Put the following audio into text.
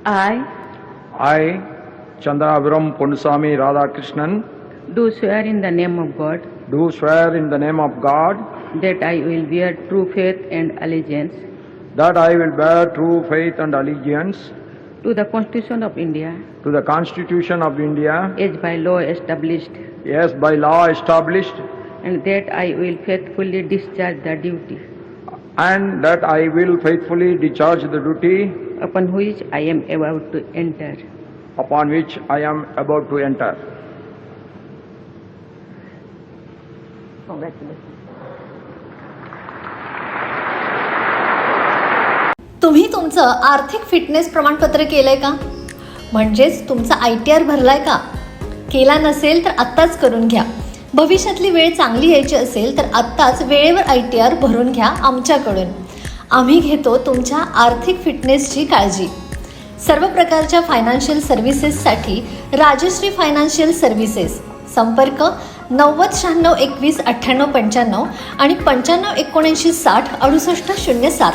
I, Chandraviram Ponnusamy Radhakrishnan, do swear in the name of God do swear in the name of God that I will bear true faith and allegiance that I will bear true faith and allegiance to the Constitution of India to the Constitution of India as by law established, as by law established, and that I will faithfully discharge the duty and that I will faithfully discharge the duty upon which I am about to enter. upon which I am about to enter. Congratulations. तुम्ही तुमचं आर्थिक fitness प्रमाणपत्र केलंय का? म्हणजेच तुमचा ITR भरलाय का? केला नसेल तर आत्ताच करून घ्या. भविष्यातली वेळ चांगली यायची असेल तर आत्ताच वेळेवर ITR भरून घ्या आमच्याकडून. आम्ही घेतो तुमच्या आर्थिक फिटनेसची काळजी. सर्व प्रकारच्या फायनान्शियल सर्व्हिसेससाठी राजश्री फायनान्शियल सर्व्हिसेस. संपर्क 90 96 21 98 95 आणि 95 79 60 68 07.